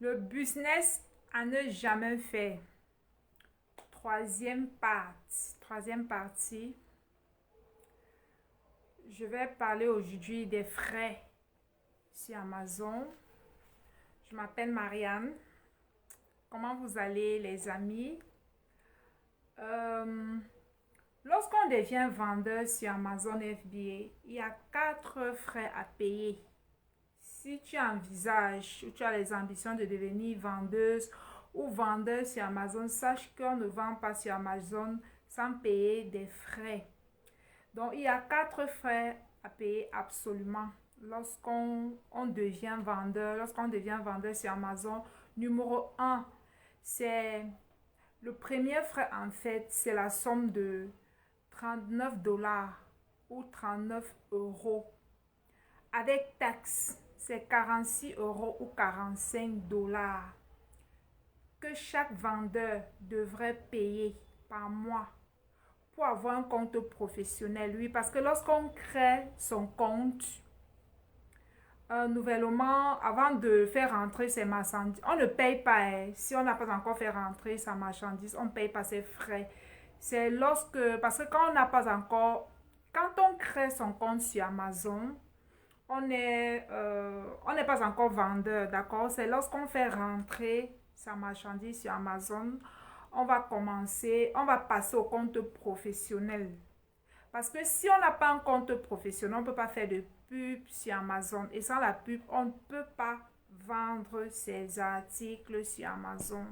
Le business à ne jamais faire. Troisième partie. Troisième partie. Je vais parler aujourd'hui des frais sur Amazon. Je m'appelle Marianne. Comment vous allez, les amis? Euh, Lorsqu'on devient vendeur sur Amazon FBA, il y a 4 frais à payer. Si tu envisages ou tu as les ambitions de devenir vendeuse ou vendeur sur Amazon, sache qu'on ne vend pas sur Amazon sans payer des frais. Donc, il y a 4 frais à payer absolument lorsqu'on devient vendeur. Lorsqu'on devient vendeur sur Amazon, numéro un, c'est le premier frais en fait, c'est la somme de 39 $ ou 39 € avec taxes, c'est 46 € ou 45 $ que chaque vendeur devrait payer par mois pour avoir un compte professionnel. Oui, parce que lorsqu'on crée son compte, nouvellement, avant de faire rentrer ses marchandises, on ne paye pas, hein. Si on n'a pas encore fait rentrer sa marchandise, on ne paye pas ses frais. C'est parce que quand on n'a pas encore, quand on crée son compte sur Amazon, on n'est pas encore vendeur, d'accord? C'est lorsqu'on fait rentrer sa marchandise sur Amazon, on va passer au compte professionnel. Parce que si on n'a pas un compte professionnel, on ne peut pas faire de pub sur Amazon. Et sans la pub, on ne peut pas vendre ses articles sur Amazon.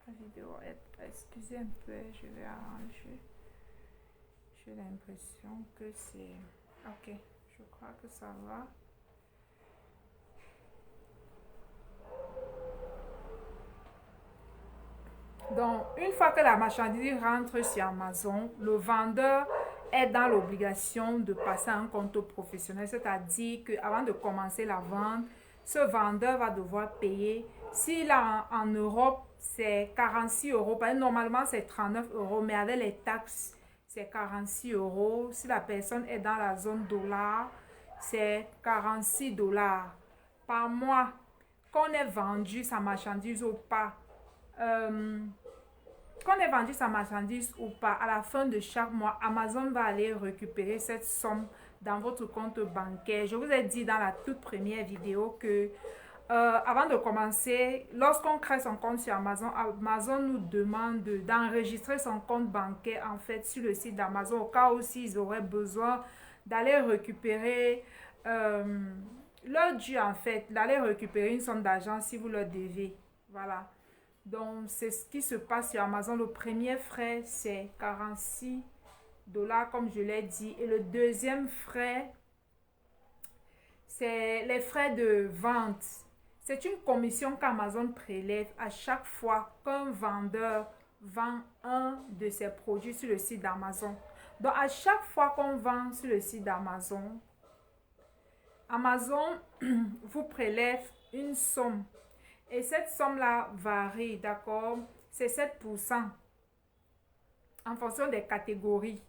La vidéo excusez un peu, je vais arranger. J'ai l'impression que c'est... Ok, je crois que ça va. Donc, une fois que la marchandise rentre sur Amazon, le vendeur est dans l'obligation de passer à un compte professionnel, c'est-à-dire qu'avant de commencer la vente, ce vendeur va devoir payer. S'il a en Europe, c'est 46 €. Normalement, c'est 39 €, mais avec les taxes, c'est 46 €. Si la personne est dans la zone dollar, c'est 46 $ par mois. Qu'on ait vendu sa marchandise ou pas, euh, qu'on ait vendu sa marchandise ou pas, à la fin de chaque mois, Amazon va aller récupérer cette somme dans votre compte bancaire. Je vous ai dit dans la toute première vidéo que avant de commencer, lorsqu'on crée son compte sur Amazon, Amazon nous demande d'enregistrer son compte bancaire en fait sur le site d'Amazon au cas où s'ils auraient besoin d'aller récupérer leur dû en fait, d'aller récupérer une somme d'argent si vous leur devez. Voilà. Donc, c'est ce qui se passe sur Amazon. Le premier frais, c'est 46 $ comme je l'ai dit. Et le deuxième frais, c'est les frais de vente. C'est une commission qu'Amazon prélève à chaque fois qu'un vendeur vend un de ses produits sur le site d'Amazon. Donc, à chaque fois qu'on vend sur le site d'Amazon, Amazon vous prélève une somme. Et cette somme-là varie, d'accord? C'est 7% en fonction des catégories.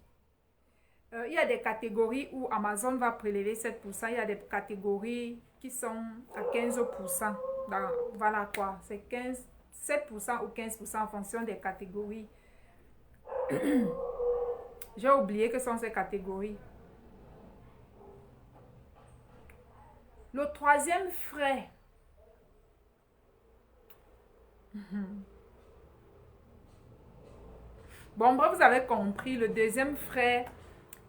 Il y a des catégories où Amazon va prélever 7%. Il y a des catégories qui sont à 15%. Voilà quoi. C'est 7% ou 15% en fonction des catégories. J'ai oublié que sont ces catégories. Le troisième frais. Bon, bref, vous avez compris. Le deuxième frais,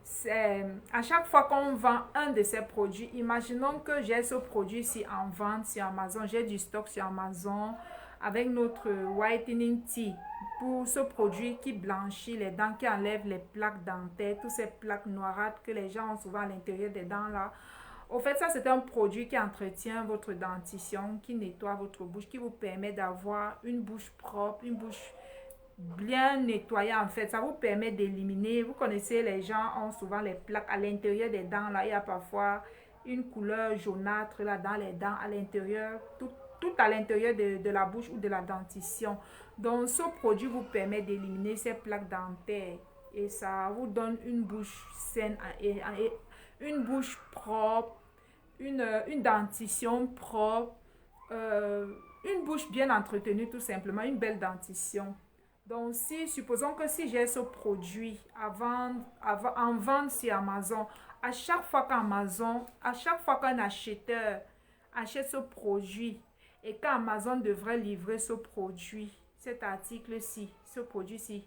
c'est à chaque fois qu'on vend un de ces produits. Imaginons que j'ai ce produit-ci en vente sur Amazon. J'ai du stock sur Amazon avec notre whitening tea pour ce produit qui blanchit les dents, qui enlève les plaques dentaires, toutes ces plaques noirâtres que les gens ont souvent à l'intérieur des dents là. Au fait, ça c'est un produit qui entretient votre dentition, qui nettoie votre bouche, qui vous permet d'avoir une bouche propre, une bouche bien nettoyée en fait. Ça vous permet d'éliminer. Vous connaissez, les gens ont souvent les plaques à l'intérieur des dents là. Il y a parfois une couleur jaunâtre là dans les dents à l'intérieur, tout à l'intérieur de la bouche ou de la dentition. Donc ce produit vous permet d'éliminer ces plaques dentaires et ça vous donne une bouche saine et une bouche propre, une dentition propre, une bouche bien entretenue, tout simplement, une belle dentition. Donc, si, supposons que si j'ai ce produit en vente sur Amazon, à chaque fois qu'un acheteur achète ce produit et qu'Amazon devrait livrer ce produit, cet article-ci, ce produit-ci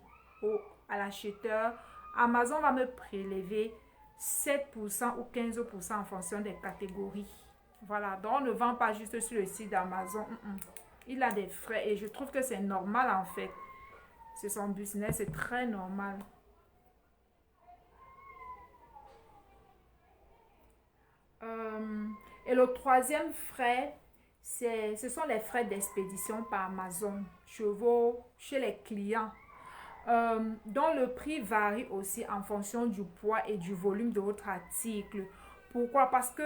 à l'acheteur, Amazon va me prélever 7% ou 15% en fonction des catégories. Voilà, donc on ne vend pas juste sur le site d'Amazon. Il a des frais et je trouve que c'est normal en fait. C'est son business, c'est très normal. Euh, et le troisième frais, ce sont les frais d'expédition par Amazon chez les clients, dont le prix varie aussi en fonction du poids et du volume de votre article. Pourquoi? Parce que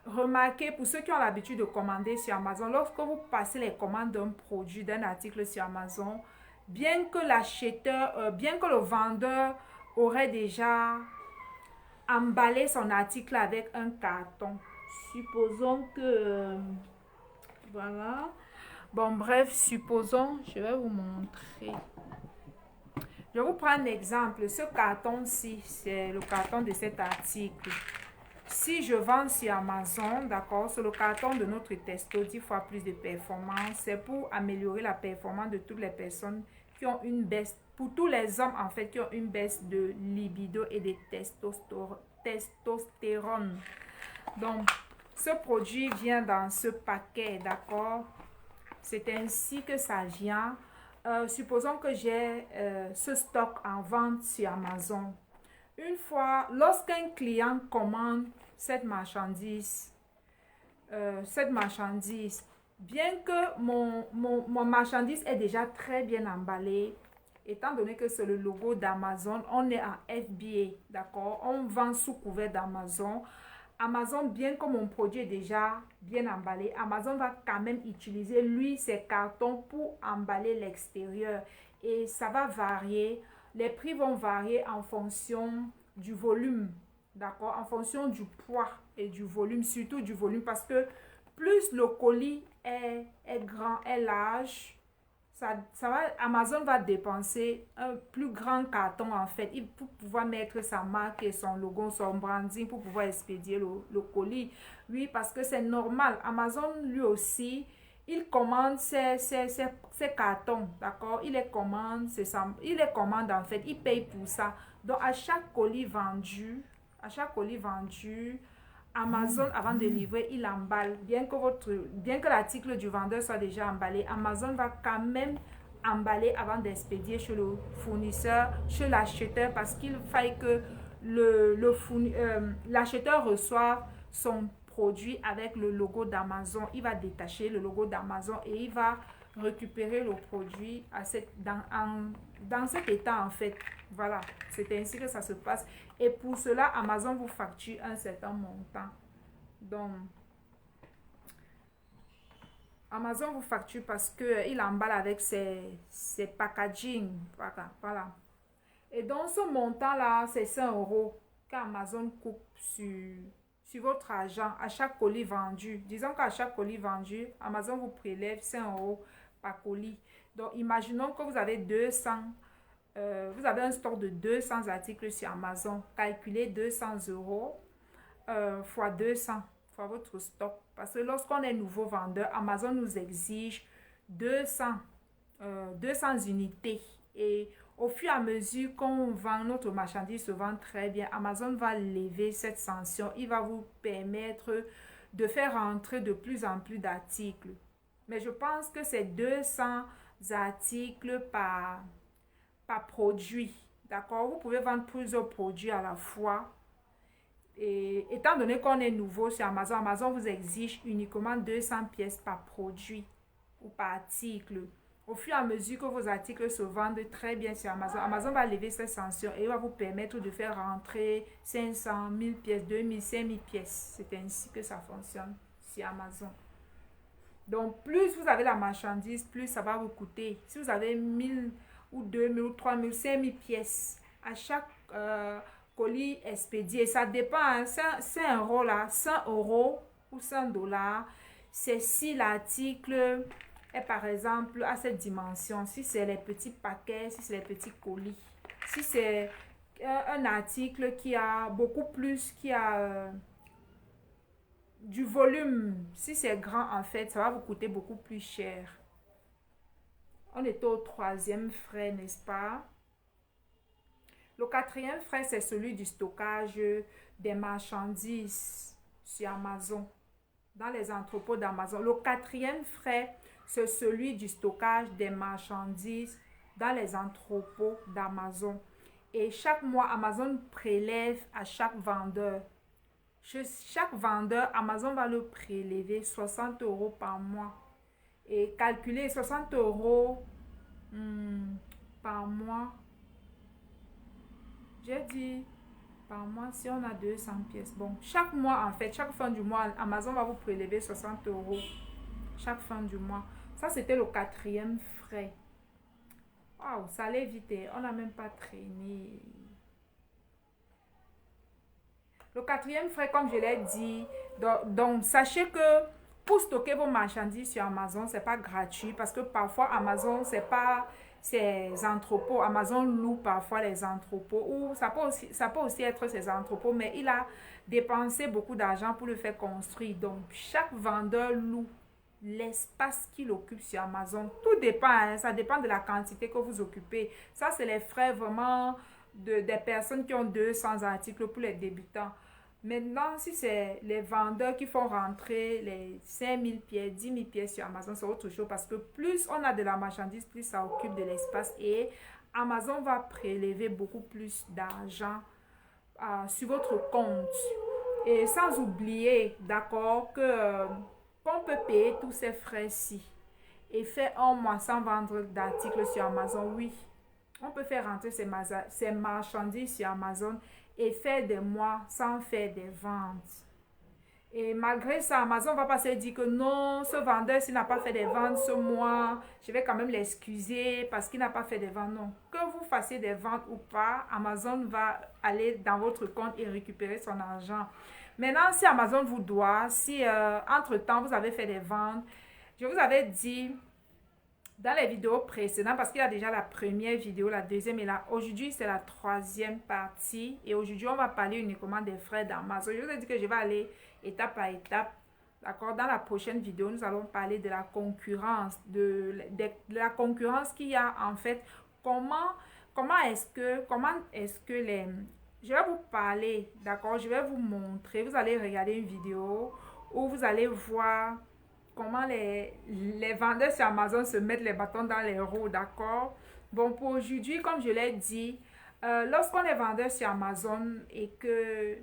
remarquez, pour ceux qui ont l'habitude de commander sur Amazon, lorsque vous passez les commandes d'un produit, d'un article sur Amazon, bien que le vendeur aurait déjà emballé son article avec un carton. Supposons que... voilà. Bon, bref, supposons, je vais vous montrer. Je vous prends un exemple. Ce carton-ci, c'est le carton de cet article. Si je vends sur Amazon, d'accord, c'est le carton de notre testo 10 fois plus de performance. C'est pour améliorer la performance de toutes les personnes qui ont une baisse, pour tous les hommes en fait, qui ont une baisse de libido et de testostérone. Donc, ce produit vient dans ce paquet, d'accord? C'est ainsi que ça vient. Supposons que j'ai ce stock en vente sur Amazon. Une fois, lorsqu'un client commande cette marchandise, bien que mon marchandise est déjà très bien emballée, étant donné que c'est le logo d'Amazon, on est en FBA, d'accord? On vend sous couvert d'Amazon. Amazon, bien que mon produit est déjà bien emballé, Amazon va quand même utiliser, lui, ses cartons pour emballer l'extérieur. Et ça va varier. Les prix vont varier en fonction du volume, d'accord? En fonction du poids et du volume, surtout du volume, parce que plus le colis est grand, est large, Amazon va dépenser un plus grand carton en fait pour pouvoir mettre sa marque et son logo, son branding pour pouvoir expédier le colis. Oui, parce que c'est normal. Amazon lui aussi, il commande ses cartons, d'accord? Il les commande en fait, il paye pour ça. Donc à chaque colis vendu, Amazon, avant de livrer, il emballe. Bien que l'article du vendeur soit déjà emballé, Amazon va quand même emballer avant d'expédier chez le fournisseur, chez l'acheteur, parce qu'il faille que l'acheteur reçoive son produit avec le logo d'Amazon. Il va détacher le logo d'Amazon et il va récupérer le produit dans cet état en fait. Voilà, c'est ainsi que ça se passe. Et pour cela, Amazon vous facture un certain montant. Donc, Amazon vous facture parce qu'il emballe avec ses packaging. Voilà. Et donc, ce montant-là, c'est 100 euros qu'Amazon coupe sur votre argent à chaque colis vendu. Disons qu'à chaque colis vendu, Amazon vous prélève 100 euros par colis. Donc, imaginons que vous avez vous avez un stock de 200 articles sur Amazon. Calculez 200 euros fois 200 fois votre stock. Parce que lorsqu'on est nouveau vendeur, Amazon nous exige 200 unités. Et au fur et à mesure qu'on vend, notre marchandise se vend très bien, Amazon va lever cette sanction. Il va vous permettre de faire rentrer de plus en plus d'articles. Mais je pense que c'est 200 articles par produit. D'accord? Vous pouvez vendre plusieurs produits à la fois. Et étant donné qu'on est nouveau sur Amazon, Amazon vous exige uniquement 200 pièces par produit ou par article. Au fur et à mesure que vos articles se vendent très bien sur Amazon, Amazon va lever cette sanction et va vous permettre de faire rentrer 500, 1000 pièces, 2000, 5000 pièces. C'est ainsi que ça fonctionne sur Amazon. Donc, plus vous avez la marchandise, plus ça va vous coûter. Si vous avez 1000 ou 2000 ou 3000, 5000 pièces à chaque colis expédié, ça dépend, hein, 100 euros là, 100 euros ou 100 dollars, c'est si l'article est par exemple à cette dimension, si c'est les petits paquets, si c'est les petits colis, si c'est un article qui a beaucoup plus, qui a du volume, si c'est grand en fait, ça va vous coûter beaucoup plus cher. On est au troisième frais, n'est-ce pas? Le quatrième frais, c'est celui du stockage des marchandises sur Amazon, dans les entrepôts d'Amazon. Le quatrième frais, c'est celui du stockage des marchandises dans les entrepôts d'Amazon. Et chaque mois, Amazon prélève à chaque vendeur. Chaque vendeur, Amazon va le prélever 60 € par mois. Et calculer 60 € par mois. J'ai dit par mois si on a 200 pièces. Bon, chaque mois en fait, chaque fin du mois, Amazon va vous prélever 60 € chaque fin du mois. Ça, c'était le quatrième frais. Waouh, ça allait vite. On n'a même pas traîné. Le quatrième frais, comme je l'ai dit, donc sachez que pour stocker vos marchandises sur Amazon, c'est pas gratuit parce que parfois Amazon, c'est pas ces entrepôts. Amazon loue parfois les entrepôts ou ça peut aussi être ces entrepôts, mais il a dépensé beaucoup d'argent pour le faire construire. Donc, chaque vendeur loue l'espace qu'il occupe sur Amazon. Tout dépend, hein, ça dépend de la quantité que vous occupez. Ça, c'est les frais vraiment des personnes qui ont 200 articles pour les débutants. Maintenant, si c'est les vendeurs qui font rentrer les 5000 pièces, 10 000 pièces sur Amazon, c'est autre chose parce que plus on a de la marchandise, plus ça occupe de l'espace et Amazon va prélever beaucoup plus d'argent sur votre compte. Et sans oublier, d'accord, que qu'on peut payer tous ces frais-ci et faire un mois sans vendre d'articles sur Amazon, oui. On peut faire rentrer ces marchandises sur Amazon et faire des mois sans faire des ventes. Et malgré ça, Amazon va pas se dire que non, ce vendeur, s'il n'a pas fait des ventes ce mois, je vais quand même l'excuser parce qu'il n'a pas fait des ventes. Non. Que vous fassiez des ventes ou pas, Amazon va aller dans votre compte et récupérer son argent. Maintenant, si Amazon vous doit, si entre-temps vous avez fait des ventes, je vous avais dit dans les vidéos précédentes, parce qu'il y a déjà la première vidéo, la deuxième et là, aujourd'hui c'est la troisième partie. Et aujourd'hui, on va parler uniquement des frais d'Amazon. Je vous ai dit que je vais aller étape par étape. D'accord? Dans la prochaine vidéo, nous allons parler de la concurrence, de la concurrence qu'il y a en fait. Comment est-ce que les... Je vais vous parler, d'accord? Je vais vous montrer. Vous allez regarder une vidéo où vous allez voir comment les vendeurs sur Amazon se mettent les bâtons dans les roues, d'accord? Bon, pour aujourd'hui, comme je l'ai dit, lorsqu'on est vendeur sur Amazon et que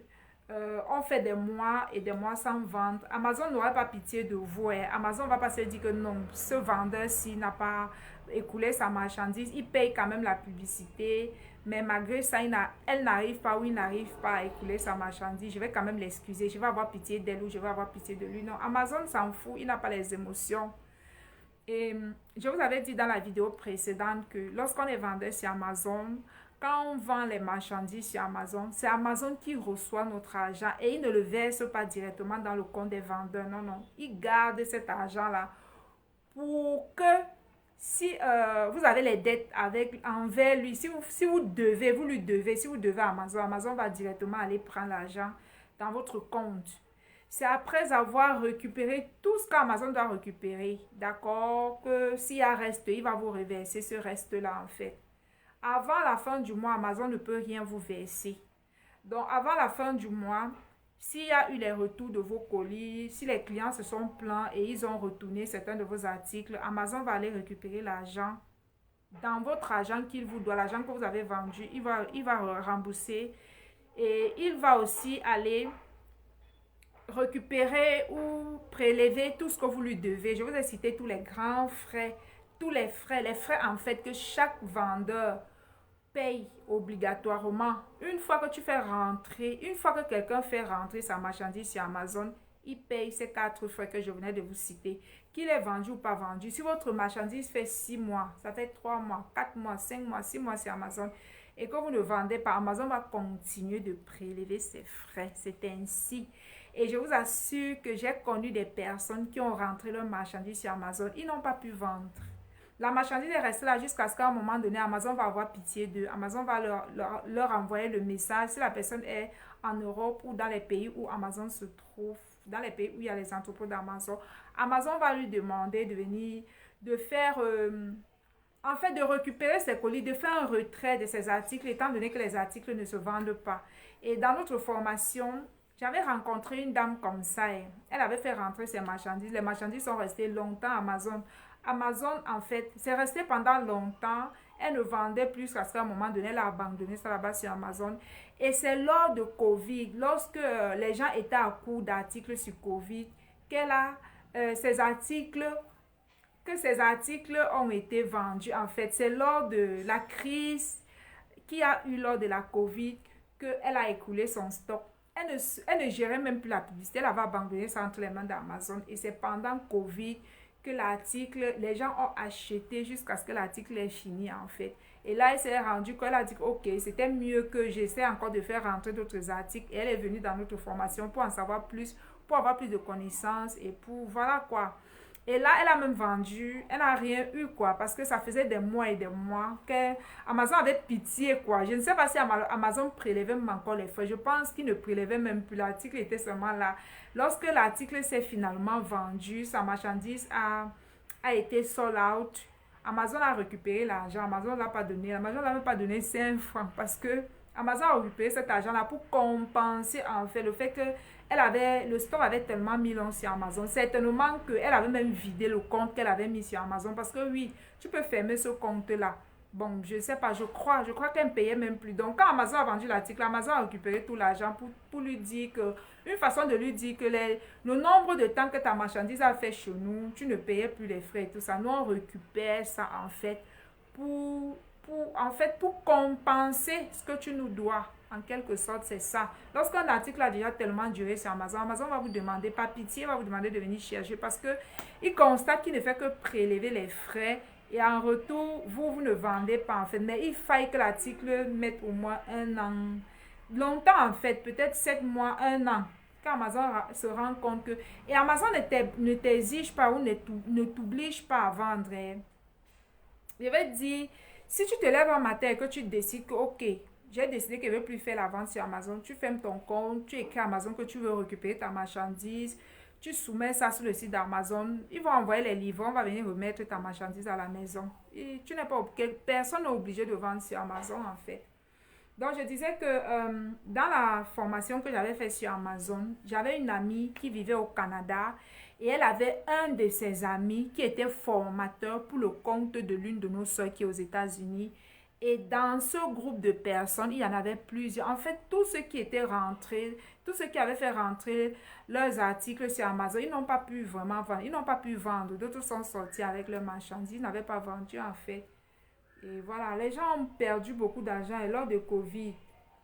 on fait des mois et des mois sans vente, Amazon n'aura pas pitié de vous. Hein. Amazon ne va pas se dire que non, ce vendeur-ci n'a pas écoulé sa marchandise, il paye quand même la publicité, mais malgré ça, elle n'arrive pas ou il n'arrive pas à écouler sa marchandise, je vais quand même l'excuser, je vais avoir pitié d'elle ou je vais avoir pitié de lui. Non, Amazon s'en fout, il n'a pas les émotions. Et je vous avais dit dans la vidéo précédente que lorsqu'on est vendeur sur Amazon, quand on vend les marchandises sur Amazon, c'est Amazon qui reçoit notre argent et il ne le verse pas directement dans le compte des vendeurs. Non, non. Il garde cet argent-là pour que si vous avez les dettes envers lui, si vous lui devez, si vous devez à Amazon, Amazon va directement aller prendre l'argent dans votre compte. C'est après avoir récupéré tout ce qu'Amazon doit récupérer, d'accord, que s'il y a reste, il va vous reverser ce reste-là en fait. Avant la fin du mois, Amazon ne peut rien vous verser. Donc, avant la fin du mois, s'il y a eu les retours de vos colis, si les clients se sont plaints et ils ont retourné certains de vos articles, Amazon va aller récupérer l'argent dans votre argent qu'il vous doit, l'argent que vous avez vendu, il va rembourser et il va aussi aller récupérer ou prélever tout ce que vous lui devez. Je vous ai cité tous les grands frais, tous les frais en fait que chaque vendeur paye obligatoirement. Une fois que tu fais rentrer, une fois que quelqu'un fait rentrer sa marchandise sur Amazon, il paye ces 4 frais que je venais de vous citer. Qu'il est vendu ou pas vendu. Si votre marchandise fait 6 mois, ça fait 3 mois, 4 mois, 5 mois, 6 mois sur Amazon et que vous ne vendez pas, Amazon va continuer de prélever ses frais. C'est ainsi. Et je vous assure que j'ai connu des personnes qui ont rentré leur marchandise sur Amazon. Ils n'ont pas pu vendre. La marchandise est restée là jusqu'à ce qu'à un moment donné, Amazon va avoir pitié d'eux. Amazon va leur envoyer le message si la personne est en Europe ou dans les pays où Amazon se trouve, dans les pays où il y a les entrepôts d'Amazon. Amazon va lui demander de venir, de faire, en fait, de récupérer ses colis, de faire un retrait de ses articles, étant donné que les articles ne se vendent pas. Et dans notre formation, j'avais rencontré une dame comme ça. Elle avait fait rentrer ses marchandises. Les marchandises sont restées longtemps à Amazon. Amazon, en fait, c'est resté pendant longtemps. Elle ne vendait plus parce qu'à un moment donné, elle a abandonné ça là-bas sur Amazon. Et c'est lors de Covid, lorsque les gens étaient à court d'articles sur Covid, qu'elle a ces articles, que ces articles ont été vendus. En fait, c'est lors de la crise qu'il y a eu lors de la Covid qu'elle a écoulé son stock. Elle ne gérait même plus la publicité. Elle avait abandonné ça entre les mains d'Amazon. Et c'est pendant Covid que l'article, les gens ont acheté jusqu'à ce que l'article est fini en fait. Et là, elle s'est rendue qu'elle a dit ok, c'était mieux que j'essaie encore de faire rentrer d'autres articles. Et elle est venue dans notre formation pour en savoir plus, pour avoir plus de connaissances et pour, voilà quoi. Et là, elle a même vendu, elle n'a rien eu quoi, parce que ça faisait des mois et des mois qu'Amazon avait pitié quoi. Je ne sais pas si Amazon prélevait même encore les frais. Je pense qu'il ne prélevait même plus. L'article était seulement là. Lorsque l'article s'est finalement vendu, sa marchandise a été sold out. Amazon a récupéré l'argent. Amazon ne l'a pas donné. Amazon n'avait pas donné 5 francs parce que Amazon a récupéré cet argent-là pour compenser en fait le fait que le store avait tellement mis long sur Amazon. Certainement qu'elle avait même vidé le compte qu'elle avait mis sur Amazon. Parce que oui, tu peux fermer ce compte-là. Bon, je ne sais pas, je crois qu'elle ne payait même plus. Donc, quand Amazon a vendu l'article, Amazon a récupéré tout l'argent pour lui dire que, une façon de lui dire que le nombre de temps que ta marchandise a fait chez nous, tu ne payais plus les frais et tout ça. Nous, on récupère ça, en fait, pour compenser ce que tu nous dois. En quelque sorte, c'est ça. Lorsqu'un article a déjà tellement duré sur Amazon, Amazon va vous demander, par pitié, va vous demander de venir chercher parce qu'il constate qu'il ne fait que prélever les frais et en retour, vous ne vendez pas en fait. Mais il faille que l'article mette au moins 1 an. Longtemps en fait, peut-être 7 mois, 1 an. Quand Amazon se rend compte que... Et Amazon ne t'exige pas ou ne t'oblige pas à vendre. Je vais te dire, si tu te lèves un matin et que tu décides que, ok, j'ai décidé que je ne veux plus faire la vente sur Amazon, tu fermes ton compte, tu écris à Amazon que tu veux récupérer ta marchandise, tu soumets ça sur le site d'Amazon, ils vont envoyer les livreurs, on va venir remettre ta marchandise à la maison. Et tu n'es pas, personne n'est obligé de vendre sur Amazon en fait. Donc je disais que dans la formation que j'avais faite sur Amazon, j'avais une amie qui vivait au Canada et elle avait un de ses amis qui était formateur pour le compte de l'une de nos soeurs qui est aux États-Unis. Et dans ce groupe de personnes, il y en avait plusieurs. En fait, tous ceux qui étaient rentrés, tous ceux qui avaient fait rentrer leurs articles sur Amazon, ils n'ont pas pu vraiment vendre. Ils n'ont pas pu vendre. D'autres sont sortis avec leurs marchandises. Ils n'avaient pas vendu en fait. Et voilà, les gens ont perdu beaucoup d'argent et lors de Covid,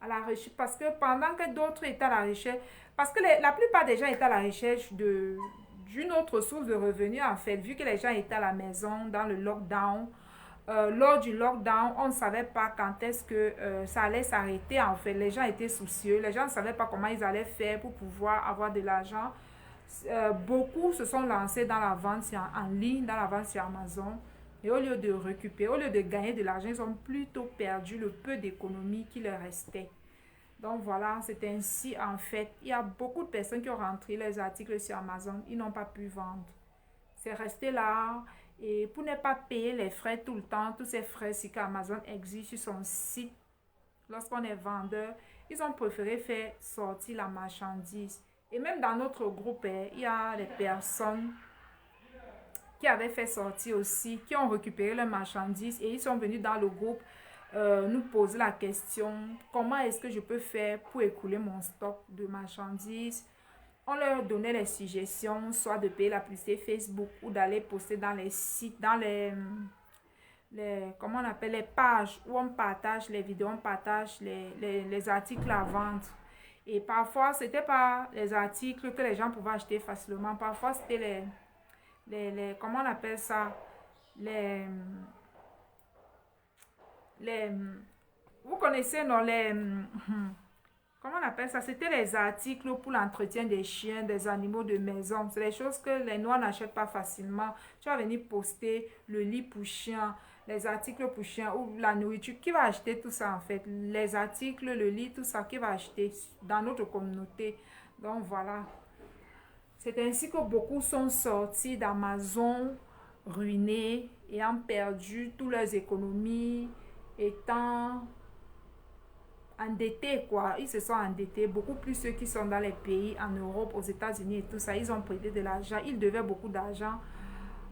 à la recherche, parce que pendant que d'autres étaient à la recherche, parce que la plupart des gens étaient à la recherche d'une autre source de revenus en fait, vu que les gens étaient à la maison dans le lockdown. Lors du lockdown, on ne savait pas quand est-ce que ça allait s'arrêter en fait. Les gens étaient soucieux, les gens ne savaient pas comment ils allaient faire pour pouvoir avoir de l'argent. Beaucoup se sont lancés dans la vente en ligne, dans la vente sur Amazon. Et au lieu de récupérer, au lieu de gagner de l'argent, ils ont plutôt perdu le peu d'économie qui leur restait. Donc voilà, c'est ainsi en fait. Il y a beaucoup de personnes qui ont rentré les articles sur Amazon, ils n'ont pas pu vendre. C'est resté là. Et pour ne pas payer les frais tout le temps, tous ces frais si qu'Amazon exige sur son site, lorsqu'on est vendeur, ils ont préféré faire sortir la marchandise. Et même dans notre groupe, il y a des personnes qui avaient fait sortir aussi, qui ont récupéré leurs marchandises et ils sont venus dans le groupe nous poser la question, comment est-ce que je peux faire pour écouler mon stock de marchandises. On leur donnait les suggestions, soit de payer la publicité Facebook ou d'aller poster dans les sites, dans comment on appelle, les pages où on partage les vidéos, on partage les articles à vendre. Et parfois, ce n'était pas les articles que les gens pouvaient acheter facilement. Parfois, c'était comment on appelle ça, vous connaissez, non, comment on appelle ça? C'était les articles pour l'entretien des chiens, des animaux de maison. C'est des choses que les Noirs n'achètent pas facilement. Tu vas venir poster le lit pour chien, les articles pour chien ou la nourriture. Qui va acheter tout ça en fait? Les articles, le lit, tout ça, qui va acheter dans notre communauté? Donc voilà. C'est ainsi que beaucoup sont sortis d'Amazon ruinés, ayant perdu toutes leurs économies, étant endettés quoi. Ils se sont endettés, beaucoup plus ceux qui sont dans les pays en Europe, aux États-Unis et tout ça. Ils ont prêté de l'argent, ils devaient beaucoup d'argent.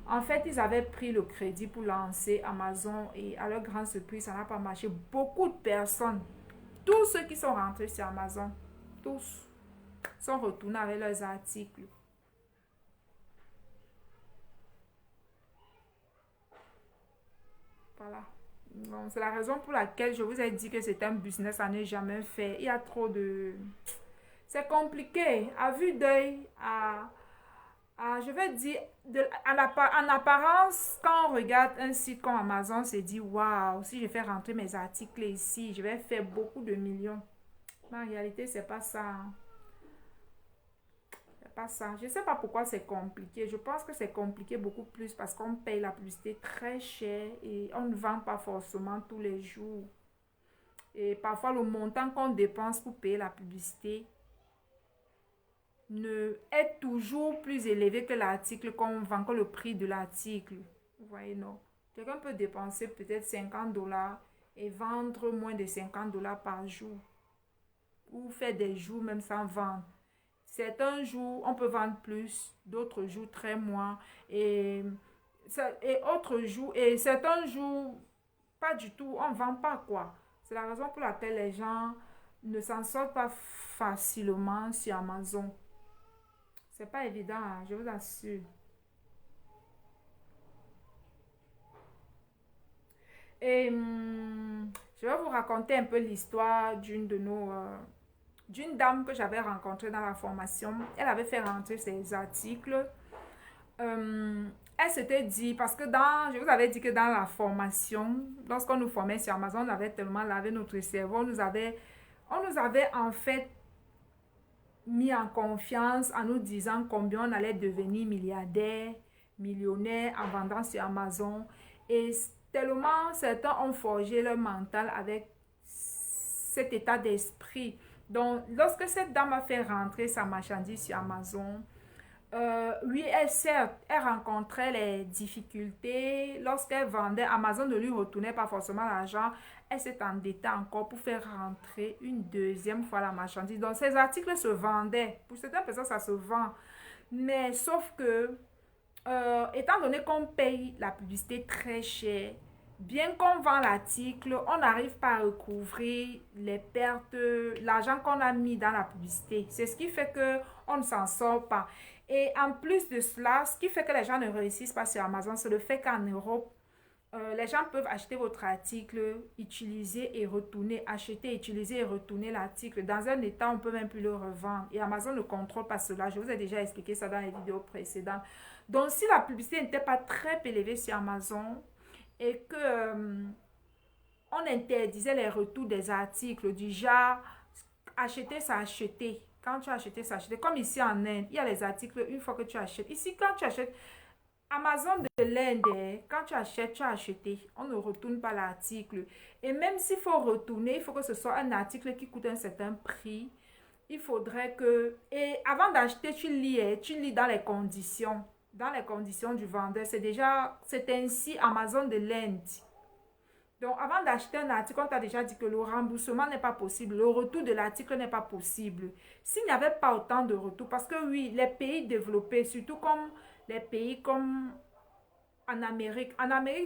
En fait, ils avaient pris le crédit pour lancer Amazon et à leur grande surprise, ça n'a pas marché. Beaucoup de personnes, tous ceux qui sont rentrés sur Amazon, tous sont retournés avec leurs articles. Voilà. Bon, c'est la raison pour laquelle je vous ai dit que c'est un business à ne jamais faire. Il y a trop de... C'est compliqué. À vue d'œil, je vais dire, en apparence, quand on regarde un site comme Amazon, on se dit, waouh, si je fais rentrer mes articles ici, je vais faire beaucoup de millions. Mais en réalité, c'est pas ça, hein. C'est pas ça. Je sais pas pourquoi c'est compliqué. Je pense que c'est compliqué beaucoup plus parce qu'on paye la publicité très cher et on ne vend pas forcément tous les jours. Et parfois, le montant qu'on dépense pour payer la publicité ne est toujours plus élevé que l'article qu'on vend, que le prix de l'article. Vous voyez, non? Quelqu'un peut dépenser peut-être 50 $ et vendre moins de 50 $ par jour. Ou faire des jours même sans vendre. Certains jours, on peut vendre plus, d'autres jours, très moins. Et, autres jours, et certains jours, pas du tout, on ne vend pas quoi. C'est la raison pour laquelle les gens ne s'en sortent pas facilement sur Amazon. C'est pas évident, hein, je vous assure. Et je vais vous raconter un peu l'histoire d'une dame que j'avais rencontrée dans la formation. Elle avait fait rentrer ses articles. Euh, Elle s'était dit, parce que je vous avais dit que dans la formation, lorsqu'on nous formait sur Amazon, on avait tellement lavé notre cerveau, on nous avait en fait mis en confiance en nous disant combien on allait devenir milliardaire, millionnaire en vendant sur Amazon. Et tellement certains ont forgé leur mental avec cet état d'esprit. Donc, lorsque cette dame a fait rentrer sa marchandise sur Amazon, oui, certes, elle rencontrait les difficultés. Lorsqu'elle vendait, Amazon ne lui retournait pas forcément l'argent. Elle s'est endettée encore pour faire rentrer une deuxième fois la marchandise. Donc, ces articles se vendaient. Pour certaines personnes, ça se vend. Mais sauf que, étant donné qu'on paye la publicité très cher, bien qu'on vend l'article, on n'arrive pas à recouvrir les pertes, l'argent qu'on a mis dans la publicité. C'est ce qui fait qu'on ne s'en sort pas. Et en plus de cela, ce qui fait que les gens ne réussissent pas sur Amazon, c'est le fait qu'en Europe, les gens peuvent acheter votre article, utiliser et retourner, acheter, utiliser et retourner l'article. Dans un état, on ne peut même plus le revendre. Et Amazon ne contrôle pas cela. Je vous ai déjà expliqué ça dans les vidéos précédentes. Donc, si la publicité n'était pas très élevée sur Amazon et que on interdisait les retours des articles du genre acheter, ça acheter. Quand tu as acheté, ça acheter. Comme ici en Inde, il y a les articles une fois que tu achètes. Ici, quand tu achètes, Amazon de l'Inde, quand tu achètes, tu as acheté. On ne retourne pas l'article. Et même s'il faut retourner, il faut que ce soit un article qui coûte un certain prix. Il faudrait que... Et avant d'acheter, tu lis dans les conditions. Dans les conditions du vendeur. C'est ainsi Amazon de l'Inde. Donc, avant d'acheter un article, on t'a déjà dit que le remboursement n'est pas possible. Le retour de l'article n'est pas possible. S'il n'y avait pas autant de retours, parce que oui, les pays développés, surtout comme les pays comme en Amérique,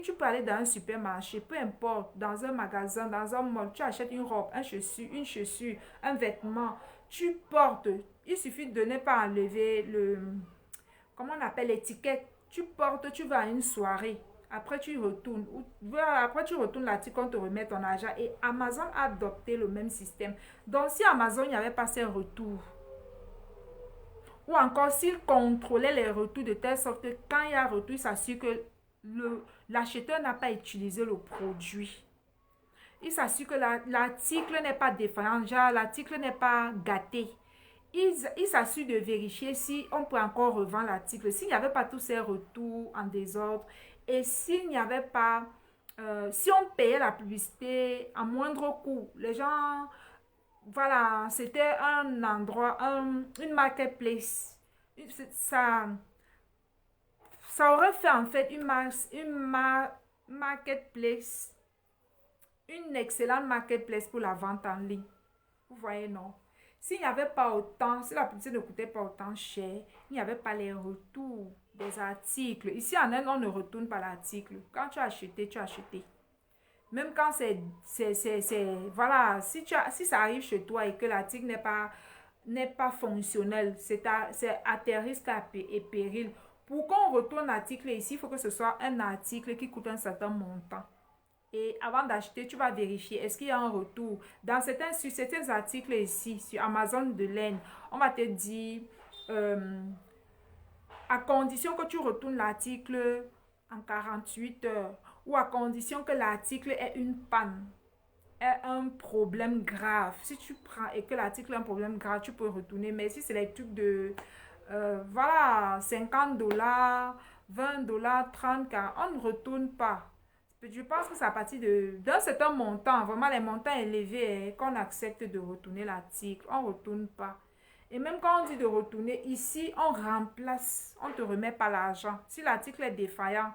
tu peux aller dans un supermarché, peu importe, dans un magasin, dans un mall, tu achètes une robe, une chaussure, un vêtement, tu portes. Il suffit de ne pas enlever comment on appelle l'étiquette. Tu portes, tu vas à une soirée. Après, tu retournes. Après, tu retournes l'article, on te remet ton argent. Et Amazon a adopté le même système. Donc, si Amazon n'y avait pas ces retours, ou encore s'il contrôlait les retours de telle sorte que quand il y a un retour, il s'assure que l'acheteur n'a pas utilisé le produit. Ils s'assurent que l'article n'est pas défaillant, genre l'article n'est pas gâté. Ils s'assurent de vérifier si on peut encore revendre l'article, s'il n'y avait pas tous ces retours en désordre et s'il n'y avait pas, si on payait la publicité à moindre coût. Les gens, voilà, c'était un endroit, une marketplace. Ça, ça aurait fait en fait marketplace, une excellente marketplace pour la vente en ligne. Vous voyez, non? S'il n'y avait pas autant, si la publicité ne coûtait pas autant cher, il n'y avait pas les retours des articles. Ici, en Inde, on ne retourne pas l'article. Quand tu as acheté, tu as acheté. Même quand voilà, si ça arrive chez toi et que l'article n'est pas fonctionnel, c'est à tes risques et périls. Pour qu'on retourne l'article ici, il faut que ce soit un article qui coûte un certain montant. Et avant d'acheter, tu vas vérifier, est-ce qu'il y a un retour? Sur certains articles ici, sur Amazon de laine, on va te dire, à condition que tu retournes l'article en 48 heures, ou à condition que l'article ait une panne, ait un problème grave. Si tu prends et que l'article a un problème grave, tu peux retourner. Mais si c'est les trucs de, voilà, $50, $20, 30, on ne retourne pas. Je pense que c'est à partir d'un certain montant, vraiment les montants élevés, qu'on accepte de retourner l'article. On ne retourne pas. Et même quand on dit de retourner, ici, on remplace. On ne te remet pas l'argent. Si l'article est défaillant,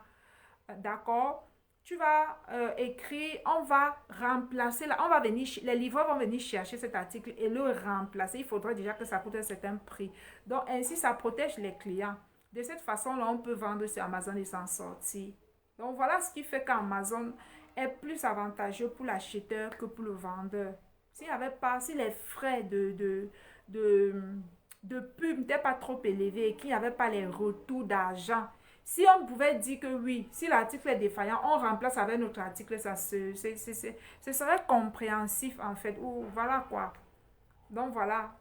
d'accord, tu vas écrire, on va remplacer, on va venir, les livreurs vont venir chercher cet article et le remplacer. Il faudrait déjà que ça coûte un certain prix. Donc, ainsi, ça protège les clients. De cette façon-là, on peut vendre sur Amazon et s'en sortir. Donc, voilà ce qui fait qu'Amazon est plus avantageux pour l'acheteur que pour le vendeur. S'il n'y avait pas, si les frais de pub n'étaient pas trop élevés et qu'il n'y avait pas les retours d'argent, si on pouvait dire que oui, si l'article est défaillant, on remplace avec notre article, ce serait compréhensif en fait. Ou voilà quoi. Donc voilà.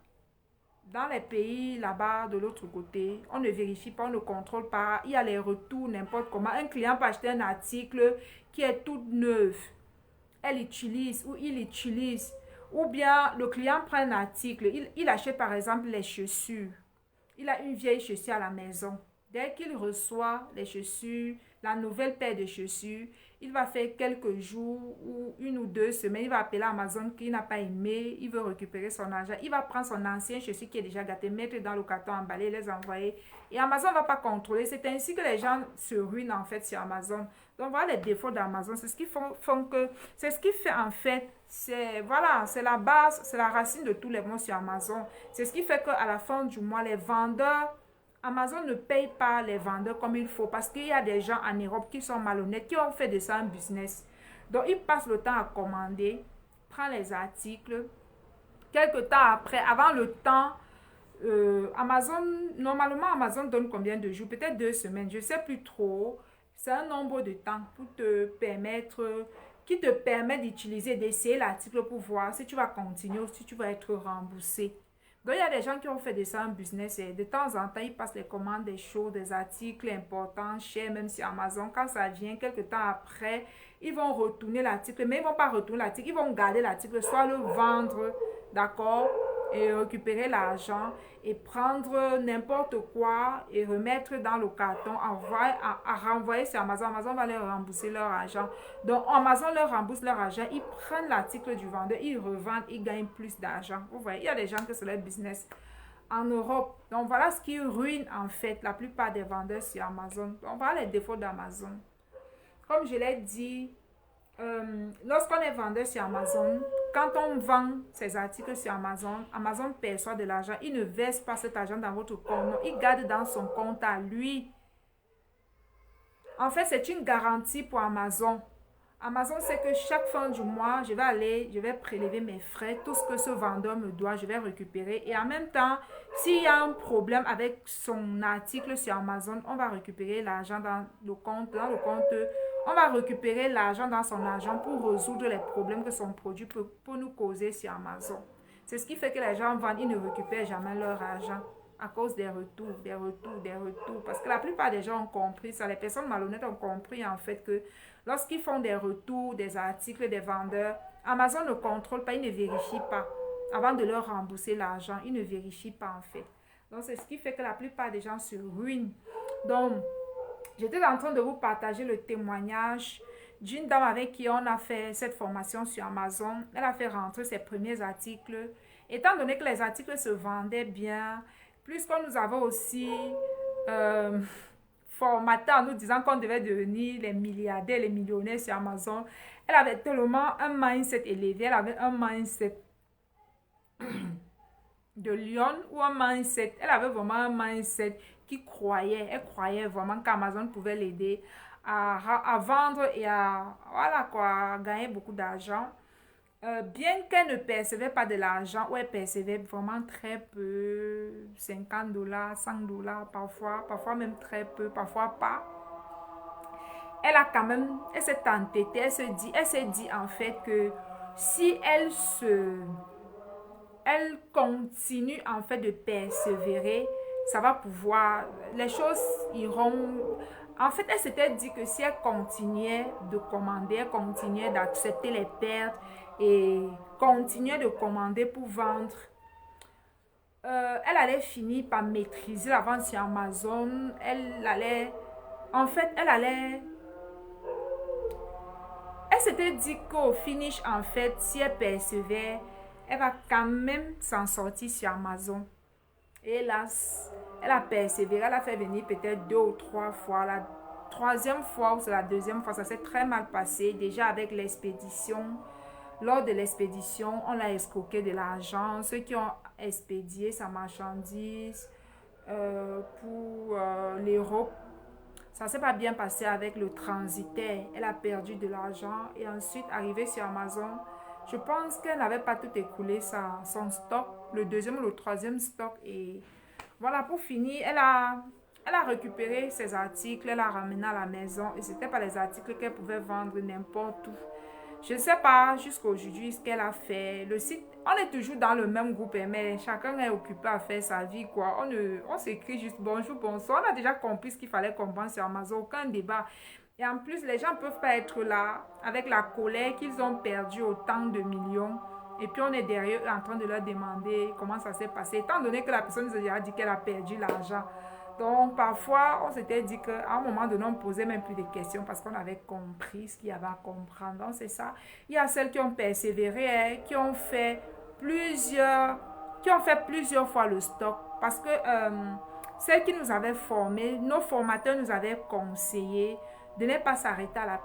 Dans les pays là-bas, de l'autre côté, on ne vérifie pas, on ne contrôle pas. Il y a les retours n'importe comment. Un client peut acheter un article qui est tout neuf. Elle utilise ou il utilise. Ou bien le client prend un article. Il achète par exemple les chaussures. Il a une vieille chaussure à la maison. Dès qu'il reçoit les chaussures, la nouvelle paire de chaussures, il va faire quelques jours ou 1 ou 2 semaines, il va appeler Amazon qu'il n'a pas aimé, il veut récupérer son argent, il va prendre son ancien chaussure qui est déjà gâté, mettre dans le carton, emballer, les envoyer. Et Amazon ne va pas contrôler. C'est ainsi que les gens se ruinent en fait sur Amazon. Donc voilà les défauts d'Amazon. C'est ce qui c'est ce qui fait en fait, voilà, c'est la base, c'est la racine de tous les maux sur Amazon. C'est ce qui fait qu'à la fin du mois, les vendeurs, Amazon ne paye pas les vendeurs comme il faut parce qu'il y a des gens en Europe qui sont malhonnêtes, qui ont fait de ça un business. Donc, ils passent le temps à commander, prennent les articles. Quelque temps après, avant le temps, normalement, Amazon donne combien de jours? Peut-être 2 semaines, je ne sais plus trop. C'est un nombre de temps pour te permettre, qui te permet d'utiliser, d'essayer l'article pour voir si tu vas continuer ou si tu vas être remboursé. Donc, il y a des gens qui ont fait de ça un business et de temps en temps, ils passent les commandes des choses, des articles importants, chers, même sur Amazon. Quand ça vient, quelques temps après, ils vont retourner l'article, mais ils ne vont pas retourner l'article, ils vont garder l'article, soit le vendre, d'accord, et récupérer l'argent et prendre n'importe quoi et remettre dans le carton, à renvoyer sur Amazon. Amazon va leur rembourser leur argent. Donc, Amazon leur rembourse leur argent, ils prennent l'article du vendeur, ils revendent, ils gagnent plus d'argent. Vous voyez, il y a des gens que c'est leur business en Europe. Donc, voilà ce qui ruine en fait la plupart des vendeurs sur Amazon. Donc, voilà les défauts d'Amazon. Comme je l'ai dit, lorsqu'on est vendeur sur Amazon, quand on vend ses articles sur Amazon, Amazon perçoit de l'argent. Il ne verse pas cet argent dans votre compte. Non, il garde dans son compte à lui. En fait, c'est une garantie pour Amazon. Amazon sait que chaque fin du mois, je vais prélever mes frais, tout ce que ce vendeur me doit, je vais récupérer. Et en même temps, s'il y a un problème avec son article sur Amazon, on va récupérer l'argent dans le compte, on va récupérer l'argent dans son argent pour résoudre les problèmes que son produit peut nous causer sur Amazon. C'est ce qui fait que les gens vendent, ils ne récupèrent jamais leur argent à cause des retours. Parce que la plupart des gens ont compris ça. Les personnes malhonnêtes ont compris en fait que lorsqu'ils font des retours, des articles, des vendeurs, Amazon ne contrôle pas, il ne vérifie pas. Avant de leur rembourser l'argent, il ne vérifie pas en fait. Donc, c'est ce qui fait que la plupart des gens se ruinent. Donc, j'étais en train de vous partager le témoignage d'une dame avec qui on a fait cette formation sur Amazon. Elle a fait rentrer ses premiers articles. Étant donné que les articles se vendaient bien, plus qu'on nous avait aussi euh, formaté en nous disant qu'on devait devenir les milliardaires, les millionnaires sur Amazon, elle avait tellement un mindset élevé, elle avait un mindset de lion ou un mindset, elle avait vraiment un mindset qui croyait, elle croyait vraiment qu'Amazon pouvait l'aider à vendre et à, voilà quoi, à gagner beaucoup d'argent. Bien qu'elle ne percevait pas de l'argent, ou elle percevait vraiment très peu, 50 dollars, 100 dollars parfois, parfois même très peu, parfois pas. Elle a quand même, elle s'est entêtée, elle s'est dit en fait que si elle continue en fait de persévérer, ça va pouvoir, les choses iront. En fait, elle s'était dit que si elle continuait de commander, elle continuait d'accepter les pertes et continuait de commander pour vendre, elle allait finir par maîtriser la vente sur Amazon. Elle allait, en fait, elle s'était dit qu'au finish, en fait, si elle persévère, elle va quand même s'en sortir sur Amazon. Et hélas, elle a persévéré, elle a fait venir peut-être 2 ou 3 fois. La troisième fois ou c'est la deuxième fois, ça s'est très mal passé. Déjà avec l'expédition, lors de l'expédition, on l'a escroqué de l'argent. Ceux qui ont expédié sa marchandise pour l'Europe, ça ne s'est pas bien passé avec le transitaire. Elle a perdu de l'argent et ensuite, arrivée sur Amazon, je pense qu'elle n'avait pas tout écoulé son stock, le deuxième ou le troisième stock. Et voilà, pour finir, elle a récupéré ses articles, elle a ramené à la maison et ce n'était pas les articles qu'elle pouvait vendre n'importe où. Je ne sais pas jusqu'à aujourd'hui ce qu'elle a fait. Le site, on est toujours dans le même groupe, mais chacun est occupé à faire sa vie, quoi. On s'écrit juste bonjour, bonsoir. On a déjà compris ce qu'il fallait comprendre sur Amazon, aucun débat. Et en plus, les gens ne peuvent pas être là avec la colère qu'ils ont perdu autant de millions. Et puis, on est derrière eux en train de leur demander comment ça s'est passé. Étant donné que la personne nous a déjà dit qu'elle a perdu l'argent. Donc, parfois, on s'était dit qu'à un moment donné, on ne posait même plus de questions parce qu'on avait compris ce qu'il y avait à comprendre. Donc, c'est ça. Il y a celles qui ont persévéré, hein, qui ont fait plusieurs fois le stock. Parce que celles qui nous avaient formés, nos formateurs nous avaient conseillé de ne pas s'arrêter à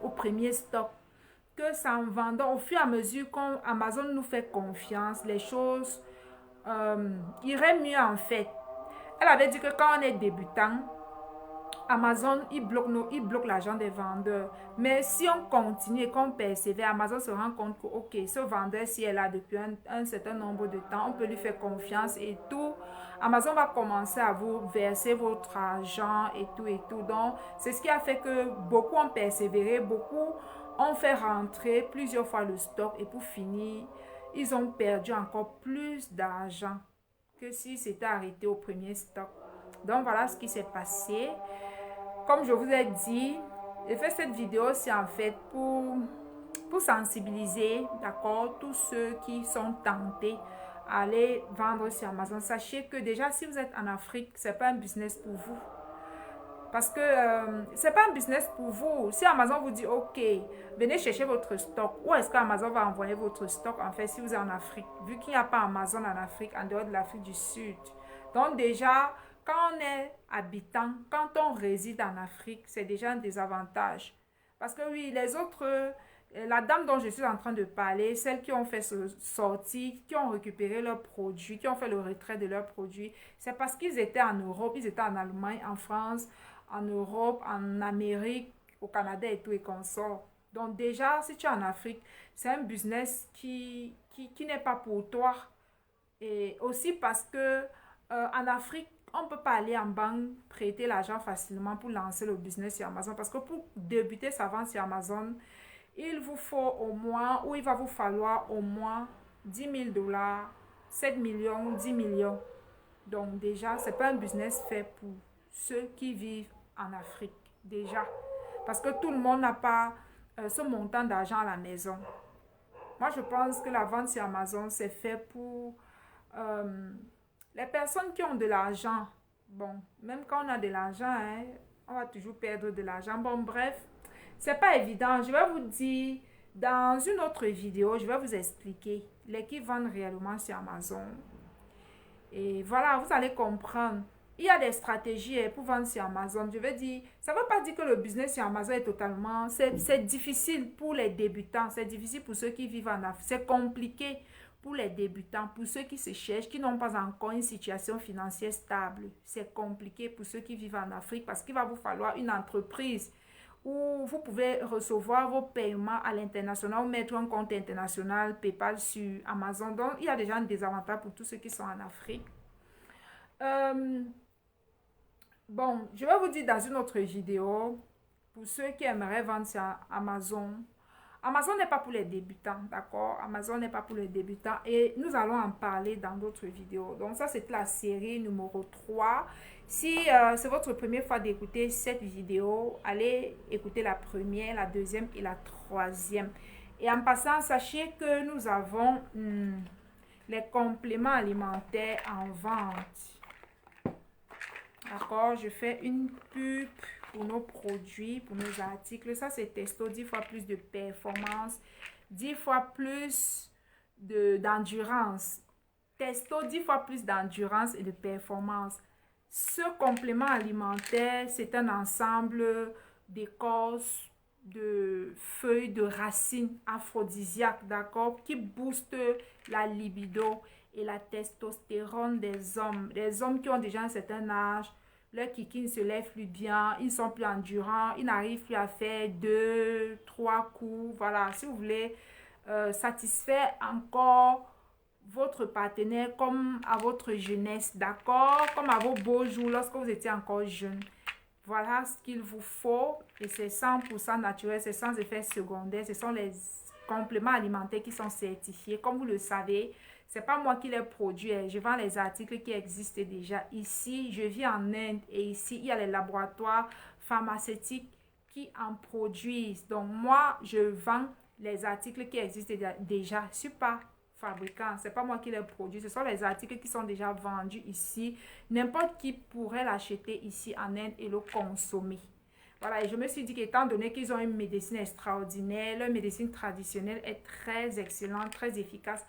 au premier stock. Que ça en vendant, au fur et à mesure qu'Amazon nous fait confiance, les choses iraient mieux en fait. Elle avait dit que quand on est débutant, Amazon, il bloque l'argent des vendeurs. Mais si on continue et qu'on persévère, Amazon se rend compte que, ok, ce vendeur, si elle est là depuis un certain nombre de temps, on peut lui faire confiance et tout. Amazon va commencer à vous verser votre argent et tout et tout. Donc, c'est ce qui a fait que beaucoup ont persévéré, beaucoup ont fait rentrer plusieurs fois le stock et pour finir, ils ont perdu encore plus d'argent que si c'était arrêté au premier stock. Donc voilà ce qui s'est passé. Comme je vous ai dit, j'ai fait cette vidéo, c'est en fait pour sensibiliser, d'accord, tous ceux qui sont tentés à aller vendre sur Amazon. Sachez que déjà, si vous êtes en Afrique, ce n'est pas un business pour vous. Parce que ce n'est pas un business pour vous. Si Amazon vous dit, OK, venez chercher votre stock, où est-ce qu'Amazon va envoyer votre stock en fait si vous êtes en Afrique? Vu qu'il n'y a pas Amazon en Afrique, en dehors de l'Afrique du Sud. Donc déjà, quand on est habitant, quand on réside en Afrique, c'est déjà un désavantage. Parce que oui, les autres, la dame dont je suis en train de parler, celles qui ont fait sortir, qui ont récupéré leurs produits, qui ont fait le retrait de leurs produits, c'est parce qu'ils étaient en Europe, ils étaient en Allemagne, en France, en Europe, en Amérique, au Canada et tout et consorts. Donc déjà, si tu es en Afrique, c'est un business qui n'est pas pour toi. Et aussi parce que en Afrique, on ne peut pas aller en banque prêter l'argent facilement pour lancer le business sur Amazon. Parce que pour débuter sa vente sur Amazon, il vous faut au moins, ou il va vous falloir au moins 10 000 dollars, 7 millions, 10 millions. Donc déjà, ce n'est pas un business fait pour ceux qui vivent en Afrique. Déjà. Parce que tout le monde n'a pas ce montant d'argent à la maison. Moi, je pense que la vente sur Amazon, c'est fait pour les personnes qui ont de l'argent. Bon, même quand on a de l'argent, hein, on va toujours perdre de l'argent. Bon, bref, c'est pas évident. Je vais vous dire, dans une autre vidéo, je vais vous expliquer les qui vendent réellement sur Amazon. Et voilà, vous allez comprendre. Il y a des stratégies pour vendre sur Amazon. Je veux dire, ça ne veut pas dire que le business sur Amazon est totalement... C'est difficile pour les débutants. C'est difficile pour ceux qui vivent en Afrique. C'est compliqué pour les débutants, pour ceux qui se cherchent, qui n'ont pas encore une situation financière stable. C'est compliqué pour ceux qui vivent en Afrique parce qu'il va vous falloir une entreprise où vous pouvez recevoir vos paiements à l'international ou mettre un compte international PayPal sur Amazon. Donc, il y a déjà un désavantage pour tous ceux qui sont en Afrique. Bon, je vais vous dire dans une autre vidéo, pour ceux qui aimeraient vendre sur Amazon, Amazon n'est pas pour les débutants, d'accord? Amazon n'est pas pour les débutants et nous allons en parler dans d'autres vidéos. Donc ça, c'est la série numéro 3. Si c'est votre première fois d'écouter cette vidéo, allez écouter la première, la deuxième et la troisième. Et en passant, sachez que nous avons les compléments alimentaires en vente. D'accord, je fais une pub pour nos produits, pour nos articles. Ça, c'est Testo, 10 fois plus de performance, 10 fois plus d'endurance. Testo, 10 fois plus d'endurance et de performance. Ce complément alimentaire, c'est un ensemble d'écorces, de feuilles, de racines aphrodisiaques, d'accord, qui booste la libido et la testostérone des hommes. Les hommes qui ont déjà un certain âge, leur kiki ne se lève plus bien, ils sont plus endurants, ils n'arrivent plus à faire 2, 3 coups. Voilà, si vous voulez satisfaire encore votre partenaire comme à votre jeunesse, d'accord, comme à vos beaux jours lorsque vous étiez encore jeune. Voilà ce qu'il vous faut et c'est 100% naturel, c'est sans effet secondaire. Ce sont les compléments alimentaires qui sont certifiés. Comme vous le savez, c'est pas moi qui les produis. Je vends les articles qui existent déjà. Ici, je vis en Inde et ici, il y a les laboratoires pharmaceutiques qui en produisent. Donc, moi, je vends les articles qui existent déjà. Je ne suis pas fabricant, c'est pas moi qui les produis, ce sont les articles qui sont déjà vendus ici. N'importe qui pourrait l'acheter ici en Inde et le consommer. Voilà, et je me suis dit qu'étant donné qu'ils ont une médecine extraordinaire, leur médecine traditionnelle est très excellente, très efficace.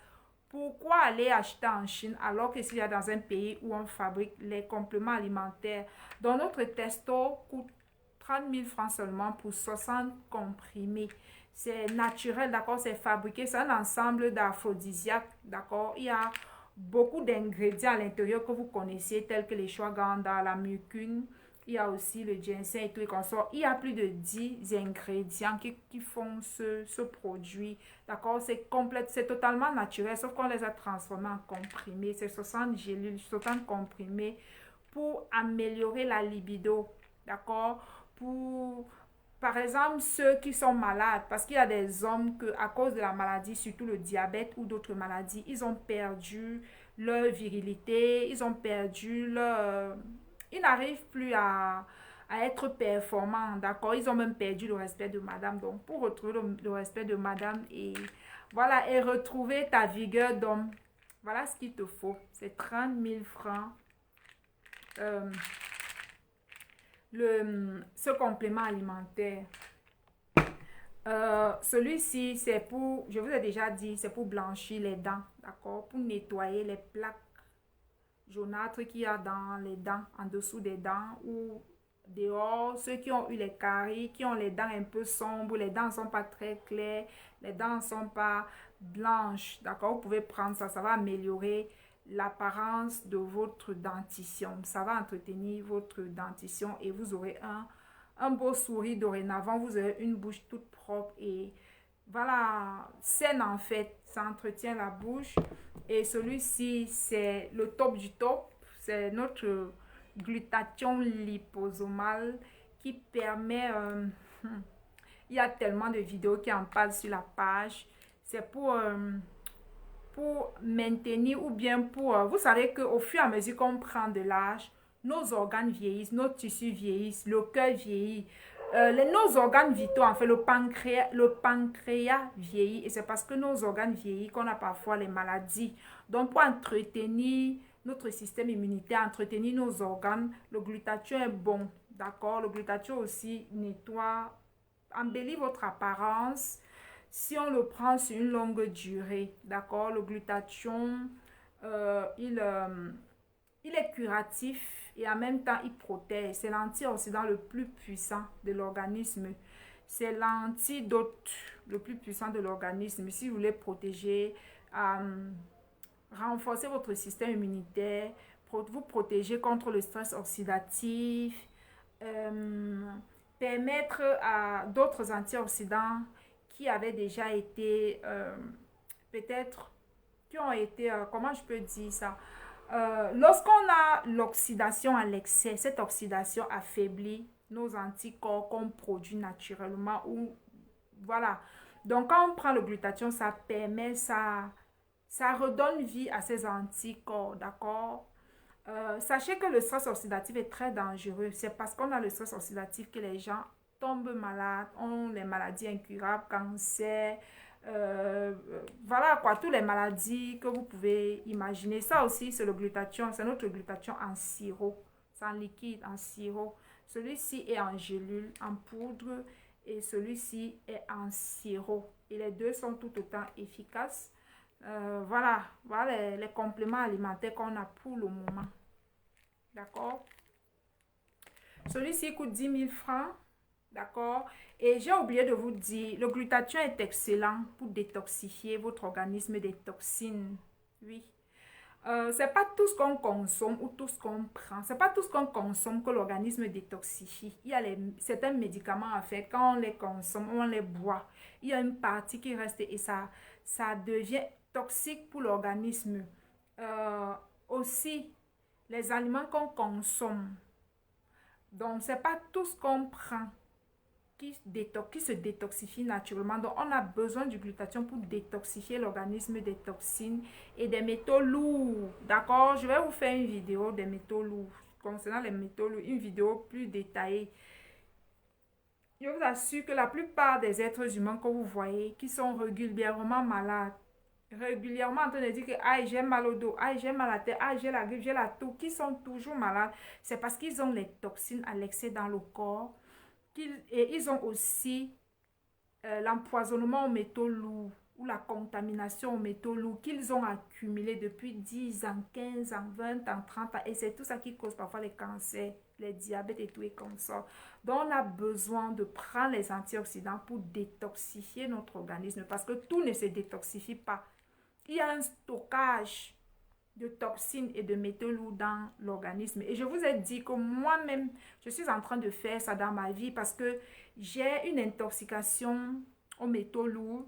Pourquoi aller acheter en Chine alors que s'il y a dans un pays où on fabrique les compléments alimentaires? Donc notre testo coûte 30 000 francs seulement pour 60 comprimés. C'est naturel, d'accord, c'est fabriqué, c'est un ensemble d'aphrodisiaques, d'accord. Il y a beaucoup d'ingrédients à l'intérieur que vous connaissez, tels que les ashwagandha, la mucune. Il y a aussi le ginseng et tout les consorts. Il y a plus de 10 ingrédients qui font ce produit. D'accord? C'est complet, c'est totalement naturel, sauf qu'on les a transformés en comprimés. C'est 60 gélules, 60 comprimés pour améliorer la libido. D'accord? Par exemple, ceux qui sont malades, parce qu'il y a des hommes que, à cause de la maladie, surtout le diabète ou d'autres maladies, ils ont perdu leur virilité, ils ont perdu leur... ils n'arrivent plus à être performants, d'accord? Ils ont même perdu le respect de madame. Donc, pour retrouver le respect de madame et voilà, et retrouver ta vigueur d'homme, voilà ce qu'il te faut. C'est 30 000 francs. Ce complément alimentaire. Celui-ci, c'est pour, je vous ai déjà dit, c'est pour blanchir les dents, d'accord? Pour nettoyer les plaques jaunâtres qu'il y a dans les dents, en dessous des dents ou dehors. Ceux qui ont eu les caries, qui ont les dents un peu sombres, les dents ne sont pas très claires, les dents ne sont pas blanches, d'accord? Vous pouvez prendre ça, ça va améliorer l'apparence de votre dentition. Ça va entretenir votre dentition et vous aurez un beau sourire dorénavant. Vous aurez une bouche toute propre et voilà, saine en fait. Ça entretient la bouche. Et celui-ci, c'est le top du top. C'est notre glutathion liposomal qui permet... il y a tellement de vidéos qui en parlent sur la page. C'est pour maintenir ou bien pour... vous savez qu'au fur et à mesure qu'on prend de l'âge, nos organes vieillissent, nos tissus vieillissent, le cœur vieillit. nos organes vitaux, en fait, le pancréas vieillit. Et c'est parce que nos organes vieillissent qu'on a parfois les maladies. Donc, pour entretenir notre système immunitaire, entretenir nos organes, le glutathion est bon. D'accord? Le glutathion aussi nettoie, embellit votre apparence si on le prend sur une longue durée. D'accord? Le glutathion, euh, il, euh, il est curatif et en même temps il protège. C'est l'antioxydant le plus puissant de l'organisme. C'est l'antidote le plus puissant de l'organisme. Si vous voulez protéger, renforcer votre système immunitaire, vous protéger contre le stress oxydatif, euh, permettre à d'autres antioxydants qui avaient déjà été, peut-être, qui ont été, comment je peux dire ça, lorsqu'on a l'oxydation à l'excès, cette oxydation affaiblit nos anticorps qu'on produit naturellement ou voilà. Donc quand on prend le glutathion, ça permet, ça redonne vie à ces anticorps, d'accord? Sachez que le stress oxydatif est très dangereux. C'est parce qu'on a le stress oxydatif que les gens tombent malades, ont les maladies incurables, cancer, voilà quoi, toutes les maladies que vous pouvez imaginer. Ça aussi, c'est le glutathion, c'est notre glutathion en sirop, c'est en liquide, en sirop. Celui-ci est en gélule, en poudre, et celui-ci est en sirop. Et les deux sont tout autant efficaces. Voilà les compléments alimentaires qu'on a pour le moment. D'accord? Celui-ci coûte 10 000 francs. D'accord? Et j'ai oublié de vous dire, le glutathion est excellent pour détoxifier votre organisme des toxines. Oui. C'est pas tout ce qu'on consomme ou tout ce qu'on prend. C'est pas tout ce qu'on consomme que l'organisme détoxifie. Il y a certains médicaments à faire. Quand on les consomme, on les boit. Il y a une partie qui reste et ça devient toxique pour l'organisme. Aussi, les aliments qu'on consomme. Donc, c'est pas tout ce qu'on prend qui se détoxifie naturellement. Donc, on a besoin du glutathion pour détoxifier l'organisme des toxines et des métaux lourds. D'accord? Je vais vous faire une vidéo des métaux lourds. Concernant les métaux lourds, une vidéo plus détaillée. Je vous assure que la plupart des êtres humains que vous voyez, qui sont régulièrement malades, régulièrement en train de dire que aïe, j'ai mal au dos, aïe, j'ai mal à la tête, aïe, j'ai la grippe, j'ai la toux, qui sont toujours malades, c'est parce qu'ils ont les toxines à l'excès dans le corps. Et ils ont aussi l'empoisonnement aux métaux lourds ou la contamination aux métaux lourds qu'ils ont accumulé depuis 10 ans, 15 ans, 20 ans, 30 ans. Et c'est tout ça qui cause parfois les cancers, les diabètes et tout et comme ça. Donc on a besoin de prendre les antioxydants pour détoxifier notre organisme parce que tout ne se détoxifie pas. Il y a un stockage de toxines et de métaux lourds dans l'organisme. Et je vous ai dit que moi-même, je suis en train de faire ça dans ma vie parce que j'ai une intoxication aux métaux lourds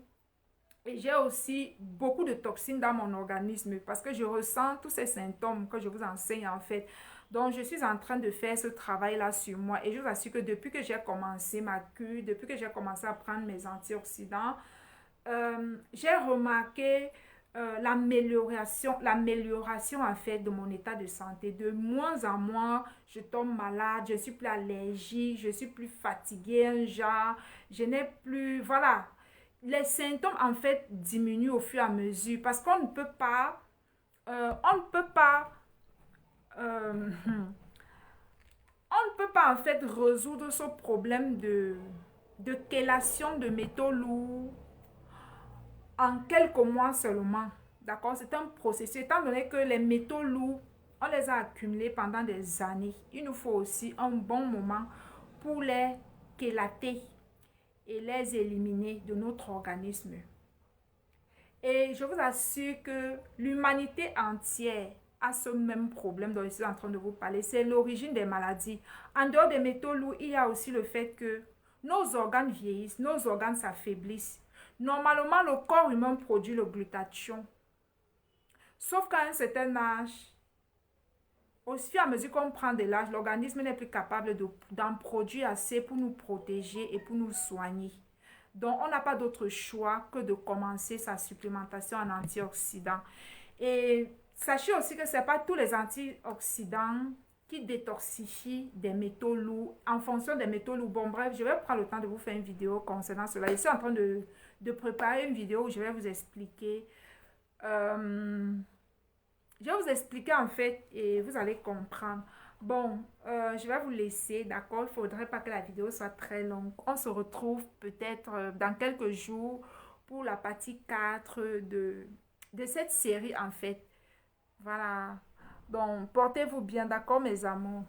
et j'ai aussi beaucoup de toxines dans mon organisme parce que je ressens tous ces symptômes que je vous enseigne en fait. Donc, je suis en train de faire ce travail-là sur moi et je vous assure que depuis que j'ai commencé ma cure, depuis que j'ai commencé à prendre mes antioxydants, j'ai remarqué l'amélioration en fait de mon état de santé. De moins en moins, je tombe malade, je suis plus allergique, je suis plus fatiguée, genre, je n'ai plus, voilà. Les symptômes en fait diminuent au fur et à mesure parce qu'on ne peut pas, on ne peut pas, euh, on ne peut pas en fait résoudre ce problème de chélation de métaux lourds en quelques mois seulement. D'accord? C'est un processus. Étant donné que les métaux lourds, on les a accumulés pendant des années. Il nous faut aussi un bon moment pour les chélater et les éliminer de notre organisme. Et je vous assure que l'humanité entière a ce même problème dont je suis en train de vous parler. C'est l'origine des maladies. En dehors des métaux lourds, il y a aussi le fait que nos organes vieillissent, nos organes s'affaiblissent. Normalement, le corps humain produit le glutathion. Sauf qu'à un certain âge, au fur et à mesure qu'on prend de l'âge, l'organisme n'est plus capable d'en produire assez pour nous protéger et pour nous soigner. Donc, on n'a pas d'autre choix que de commencer sa supplémentation en antioxydants. Et sachez aussi que ce n'est pas tous les antioxydants qui détoxifie des métaux lourds en fonction des métaux lourds. Bon, bref, je vais prendre le temps de vous faire une vidéo concernant cela. Je suis en train de préparer une vidéo où je vais vous expliquer. Je vais vous expliquer en fait et vous allez comprendre. Bon, je vais vous laisser, d'accord? Il ne faudrait pas que la vidéo soit très longue. On se retrouve peut-être dans quelques jours pour la partie 4 de cette série en fait. Voilà. Donc, portez-vous bien, d'accord, mes amours?